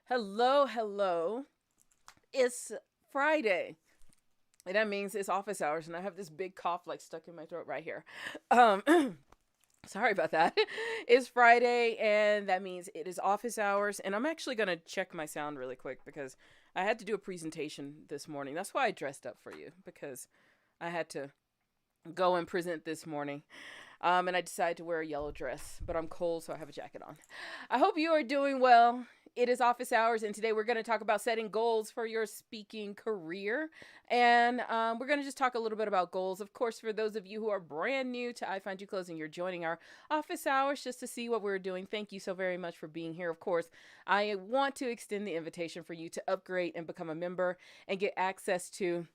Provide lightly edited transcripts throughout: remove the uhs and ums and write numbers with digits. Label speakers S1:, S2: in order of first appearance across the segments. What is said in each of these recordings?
S1: Hello, hello. It's Friday. And that means it's office hours, and I have this big cough like stuck in my throat right here. Um, Sorry about that. It's Friday, and that means it is office hours. And I'm actually going to check my sound really quick because I had to do a presentation this morning. That's why I dressed up for you, because I had to go and present this morning. And I decided to wear a yellow dress, but I'm cold, so I have a jacket on. I hope you are doing well. It is office hours, and today we're going to talk about setting goals for your speaking career. And we're going to just talk a little bit about goals. Of course, for those of you who are brand new to iFind You Close and you're joining our office hours just to see what we're doing, thank you so very much for being here. Of course, I want to extend the invitation for you to upgrade and become a member and get access to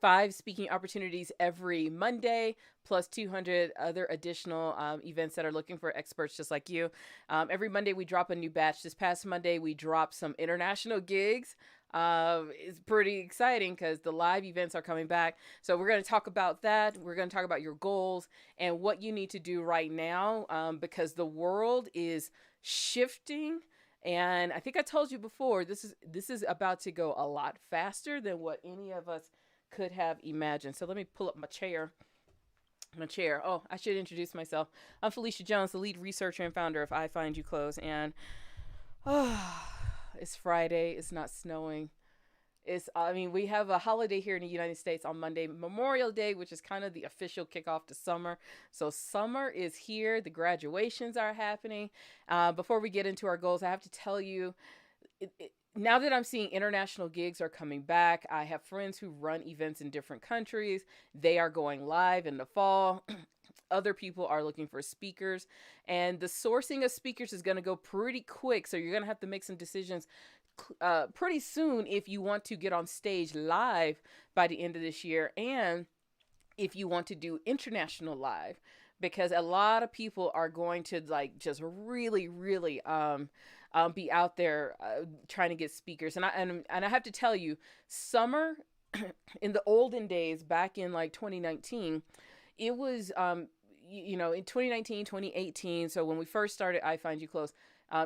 S1: 5 speaking opportunities every Monday, plus 200 other additional events that are looking for experts just like you. Every Monday, we drop a new batch. This past Monday, we dropped some international gigs. It's pretty exciting because the live events are coming back. So we're going to talk about that. We're going to talk about your goals and what you need to do right now because the world is shifting. And I think I told you before, this is about to go a lot faster than what any of us could have imagined. So let me pull up my chair. Oh, I should introduce myself. I'm Felicia Jones, the lead researcher and founder of iFind You Close. And oh, it's Friday. It's not snowing. We have a holiday here in the United States on Monday, Memorial Day, which is kind of the official kickoff to summer. So summer is here. The graduations are happening. Before we get into our goals, I have to tell you, now that I'm seeing international gigs are coming back, I have friends who run events in different countries. They are going live in the fall. Other people are looking for speakers, and the sourcing of speakers is going to go pretty quick. So you're going to have to make some decisions pretty soon if you want to get on stage live by the end of this year, and if you want to do international live, because a lot of people are going to like just really be out there trying to get speakers. And I have to tell you, summer in the olden days, back in like 2019, it was in 2019, 2018. So when we first started I Find You Close,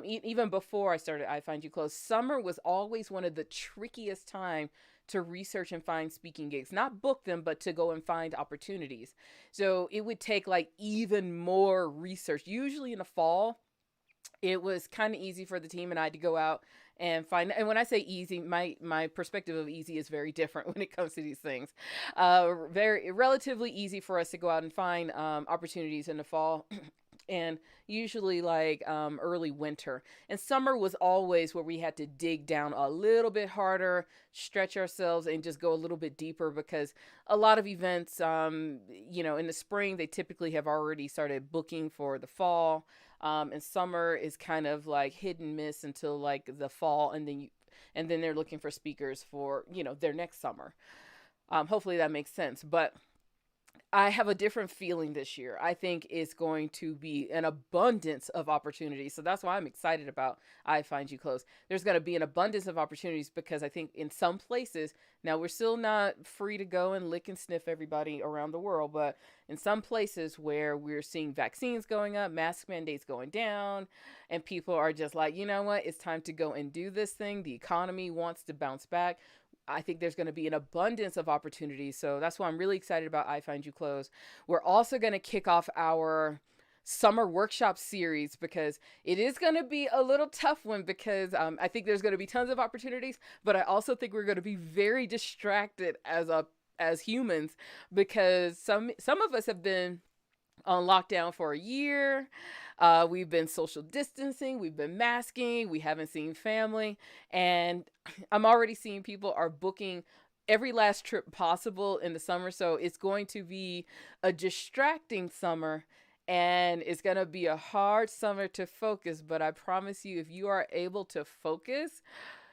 S1: even before I started I Find You Close, summer was always one of the trickiest time to research and find speaking gigs. Not book them, but to go and find opportunities. So it would take like even more research. Usually in the fall, it was kind of easy for the team and I to go out and find. And when I say easy, my perspective of easy is very different when it comes to these things. Very relatively easy for us to go out and find opportunities in the fall. And usually like early winter. And summer was always where we had to dig down a little bit harder, stretch ourselves, and just go a little bit deeper, because a lot of events, in the spring, they typically have already started booking for the fall. And summer is kind of like hit and miss until like the fall, and then they're looking for speakers for their next summer. Hopefully that makes sense, but I have a different feeling this year. I think it's going to be an abundance of opportunities. So that's why I'm excited about I Find You Close. There's going to be an abundance of opportunities because I think in some places, now we're still not free to go and lick and sniff everybody around the world, but in some places where we're seeing vaccines going up, mask mandates going down, and people are just like, you know what, it's time to go and do this thing. The economy wants to bounce back. I think there's going to be an abundance of opportunities. So that's why I'm really excited about I Find You Close. We're also going to kick off our summer workshop series because it is going to be a little tough one, because I think there's going to be tons of opportunities, but I also think we're going to be very distracted as humans, because some of us have been on lockdown for a year. We've been social distancing, we've been masking, we haven't seen family, and I'm already seeing people are booking every last trip possible in the summer. So it's going to be a distracting summer, and it's going to be a hard summer to focus. But I promise you, if you are able to focus,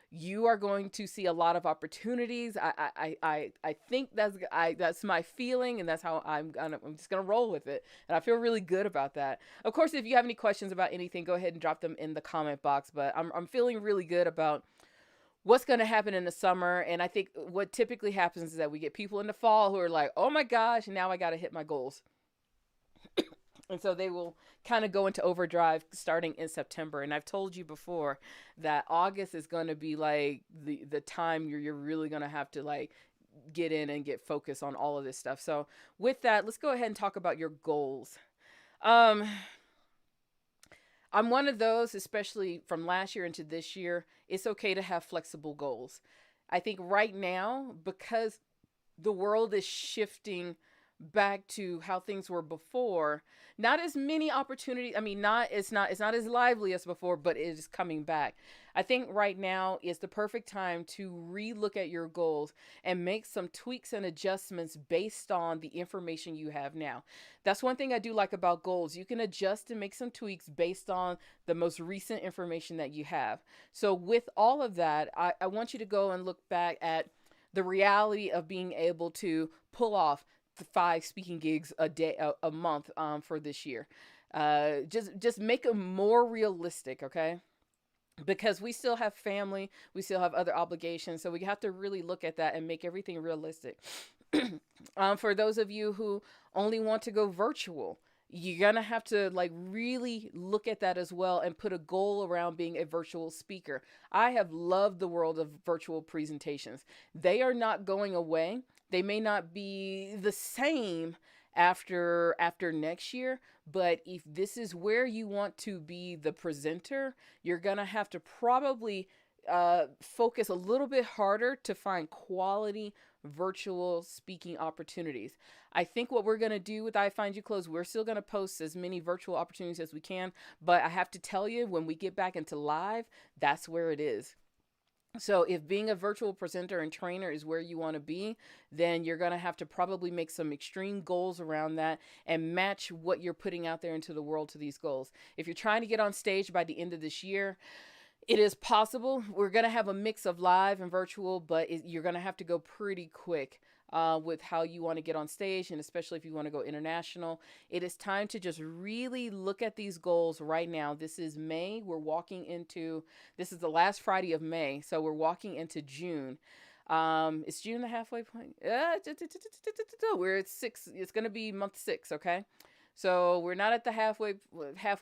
S1: you are going to see a lot of opportunities. I think that's my feeling, and that's how I'm just gonna roll with it, and I feel really good about that. Of course, if you have any questions about anything, go ahead and drop them in the comment box. But I'm feeling really good about what's going to happen in the summer. And I think what typically happens is that we get people in the fall who are like, oh my gosh, now I got to hit my goals. And so they will kind of go into overdrive starting in September. And I've told you before that August is going to be like the time you're really going to have to like get in and get focused on all of this stuff. So with that, let's go ahead and talk about your goals. Um, I'm one of those, especially from last year into this year. It's okay to have flexible goals. I think right now, because the world is shifting back to how things were before, not as many opportunities. I mean, not as lively as before, but it is coming back. I think right now is the perfect time to relook at your goals and make some tweaks and adjustments based on the information you have now. That's one thing I do like about goals. You can adjust and make some tweaks based on the most recent information that you have. So with all of that, I want you to go and look back at the reality of being able to pull off the 5 speaking gigs a day, a month, for this year. Just make them more realistic, okay? Because we still have family, we still have other obligations, so we have to really look at that and make everything realistic. For those of you who only want to go virtual, you're gonna have to like really look at that as well and put a goal around being a virtual speaker. I have loved the world of virtual presentations. They are not going away. They may not be the same after next year, but if this is where you want to be the presenter, you're gonna have to probably focus a little bit harder to find quality virtual speaking opportunities. I think what we're going to do with iFind You Close, we're still going to post as many virtual opportunities as we can, but I have to tell you, when we get back into live, that's where it is. So if being a virtual presenter and trainer is where you want to be, then you're going to have to probably make some extreme goals around that and match what you're putting out there into the world to these goals. If you're trying to get on stage by the end of this year, it is possible. We're going to have a mix of live and virtual, but you're going to have to go pretty quick with how you want to get on stage, and especially if you want to go international. It is time to just really look at these goals right now. This is May. This is the last Friday of May, so we're walking into June. Is June the halfway point? We're at 6. It's going to be month 6, okay? So we're not at the halfway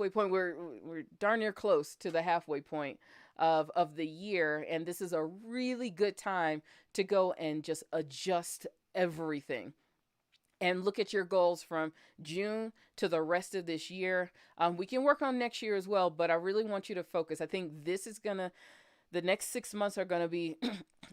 S1: point. We're darn near close to the halfway point of the year, and this is a really good time to go and just adjust everything and look at your goals from June to the rest of this year. We can work on next year as well, but I really want you to focus. I think the next 6 months are gonna be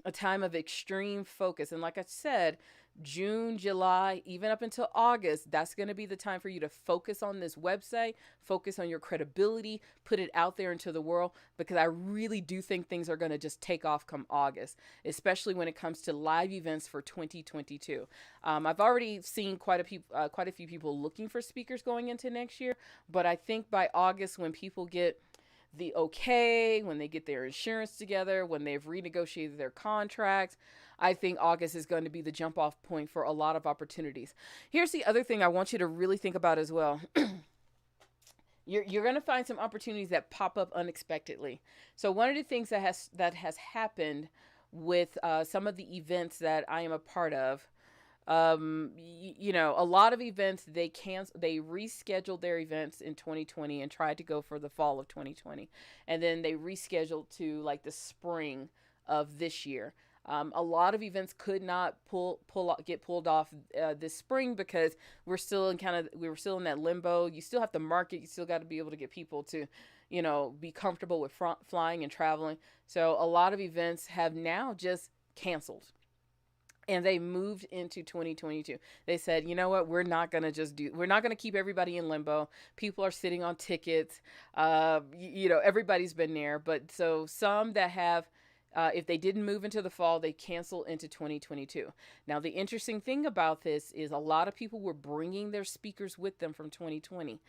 S1: a time of extreme focus, and like I said, June, July, even up until August, that's going to be the time for you to focus on this website, focus on your credibility, put it out there into the world, because I really do think things are going to just take off come August, especially when it comes to live events for 2022. I've already seen quite a few people looking for speakers going into next year, but I think by August, when people get the okay, when they get their insurance together, when they've renegotiated their contracts, I think August is going to be the jump off point for a lot of opportunities. Here's the other thing I want you to really think about as well. You're going to find some opportunities that pop up unexpectedly. So one of the things that has happened with some of the events that I am a part of, a lot of events, they rescheduled their events in 2020 and tried to go for the fall of 2020, and then they rescheduled to like the spring of this year. A lot of events could not get pulled off this spring because we were still in that limbo. You still have to market. You still got to be able to get people to, be comfortable with flying and traveling. So a lot of events have now just canceled. And they moved into 2022. They said, you know what, we're not going to keep everybody in limbo. People are sitting on tickets. Everybody's been there. But so some that have, if they didn't move into the fall, they cancel into 2022. Now, the interesting thing about this is a lot of people were bringing their speakers with them from 2020.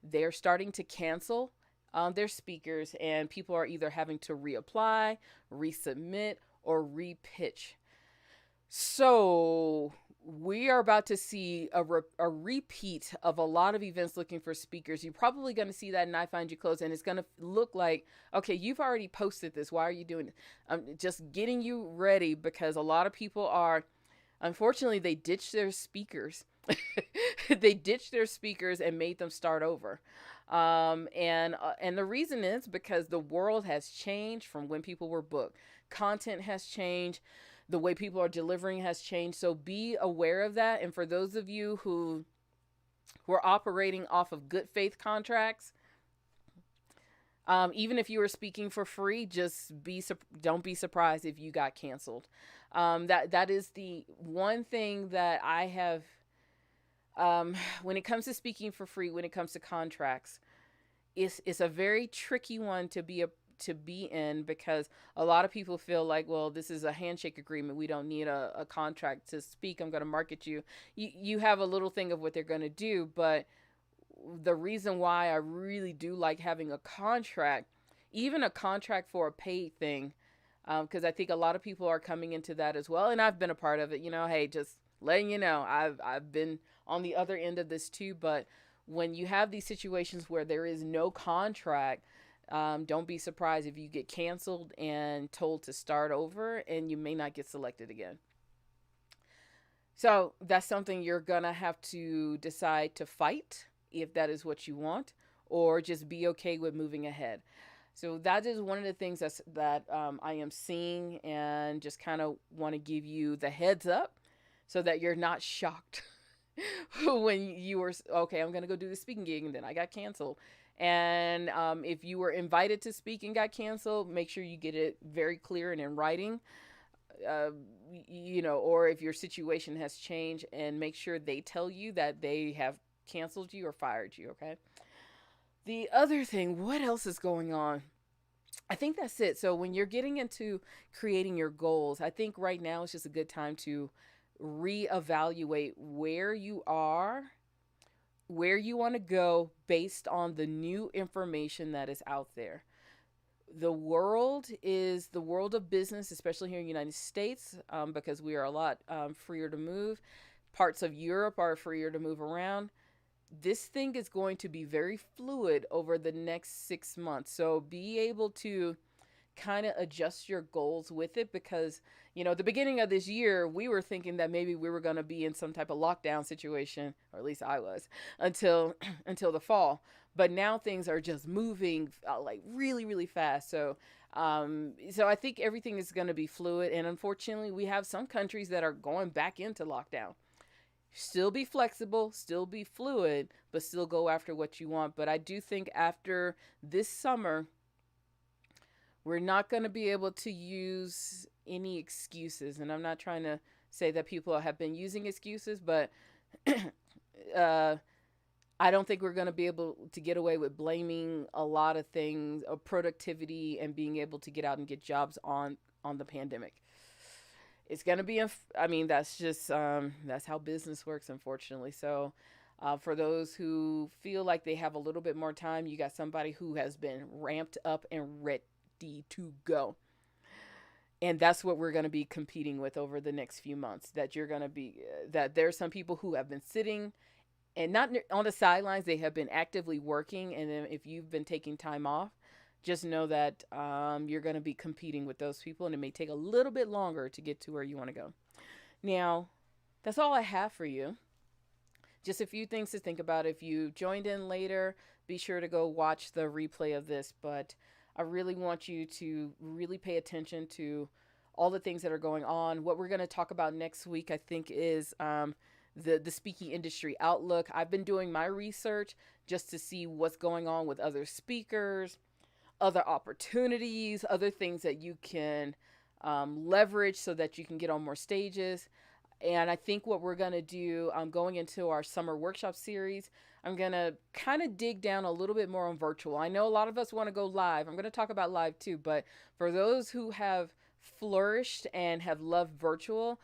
S1: They're starting to cancel their speakers, and people are either having to reapply, resubmit, or repitch. So we are about to see a repeat of a lot of events looking for speakers. You're probably going to see that in iFind You Close, and it's going to look like, okay, you've already posted this. Why are you doing it? I'm just getting you ready, because a lot of people are, unfortunately, they ditch their speakers They ditched their speakers and made them start over. And the reason is because the world has changed from when people were booked. Content has changed. The way people are delivering has changed. So be aware of that. And for those of you who were operating off of good faith contracts, even if you were speaking for free, don't be surprised if you got canceled. That is the one thing that I have. When it comes to speaking for free, when it comes to contracts, it's a very tricky one to be in, because a lot of people feel like, well, this is a handshake agreement. We don't need a contract to speak. I'm going to market you. You have a little thing of what they're going to do, but the reason why I really do like having a contract, even a contract for a paid thing, because I think a lot of people are coming into that as well, and I've been a part of it. Hey, just letting you know, I've been on the other end of this too. But when you have these situations where there is no contract, don't be surprised if you get canceled and told to start over, and you may not get selected again. So that's something you're gonna have to decide to fight, if that is what you want, or just be okay with moving ahead. So that is one of the things that I am seeing, and just kind of want to give you the heads up so that you're not shocked when you were, okay, I'm going to go do the speaking gig and then I got canceled. And if you were invited to speak and got canceled, make sure you get it very clear and in writing. Uh, or if your situation has changed, and make sure they tell you that they have canceled you or fired you, okay? The other thing, what else is going on? I think that's it. So when you're getting into creating your goals, I think right now is just a good time to reevaluate where you are, where you want to go based on the new information that is out there. The world of business, especially here in the United States, because we are a lot freer to move. Parts of Europe are freer to move around. This thing is going to be very fluid over the next 6 months. So be able to kind of adjust your goals with it, because the beginning of this year, we were thinking that maybe we were going to be in some type of lockdown situation, or at least I was, until until the fall. But now things are just moving like really really fast. So I think everything is going to be fluid, and unfortunately we have some countries that are going back into lockdown. Still be flexible, still be fluid, but still go after what you want. But I do think after this summer, we're not going to be able to use any excuses. And I'm not trying to say that people have been using excuses, but uh, I don't think we're going to be able to get away with blaming a lot of things of productivity and being able to get out and get jobs on the pandemic. It's going to be, I mean, that's just, that's how business works, unfortunately. So for those who feel like they have a little bit more time, you got somebody who has been ramped up and ready to go. And that's what we're going to be competing with over the next few months. That you're going to be, that there's some people who have been sitting and not on the sidelines, they have been actively working. And then if you've been taking time off, just know that you're going to be competing with those people, and it may take a little bit longer to get to where you want to go. Now, that's all I have for you. Just a few things to think about. If you joined in later, be sure to go watch the replay of this. But I really want you to really pay attention to all the things that are going on. What we're going to talk about next week, I think, is the speaking industry outlook. I've been doing my research just to see what's going on with other speakers, other opportunities, other things that you can leverage so that you can get on more stages. And I think what we're going to do, going into our summer workshop series, I'm going to kind of dig down a little bit more on virtual. I know a lot of us want to go live. I'm going to talk about live too, but for those who have flourished and have loved virtual,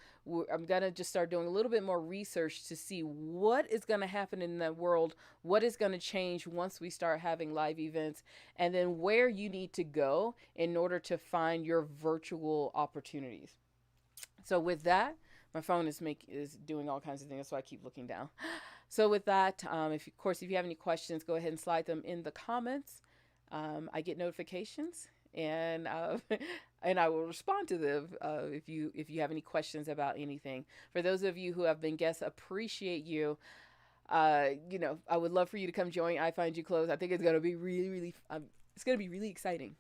S1: I'm going to just start doing a little bit more research to see what is going to happen in the world, what is going to change once we start having live events, and then where you need to go in order to find your virtual opportunities. So with that, my phone is doing all kinds of things, so I keep looking down. So with that, if you have any questions, go ahead and slide them in the comments. I get notifications, and and I will respond to them if you have any questions about anything. For those of you who have been guests, appreciate you. You know, I would love for you to come join I Find You Close. I think it's gonna be it's gonna be really exciting.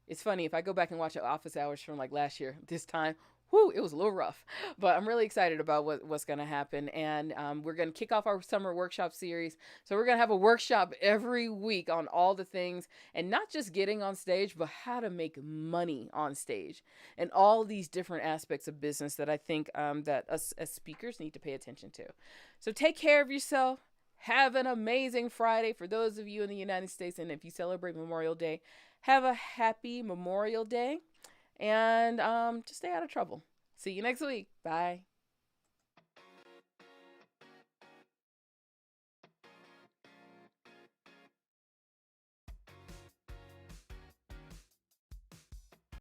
S1: It's funny if I go back and watch the office hours from like last year, this time, whoo, it was a little rough. But I'm really excited about what's going to happen. And we're going to kick off our summer workshop series. So we're going to have a workshop every week on all the things, and not just getting on stage, but how to make money on stage and all these different aspects of business that I think that us as speakers need to pay attention to. So take care of yourself. Have an amazing Friday for those of you in the United States. And if you celebrate Memorial Day, have a happy Memorial Day, and just stay out of trouble. See you next week. Bye.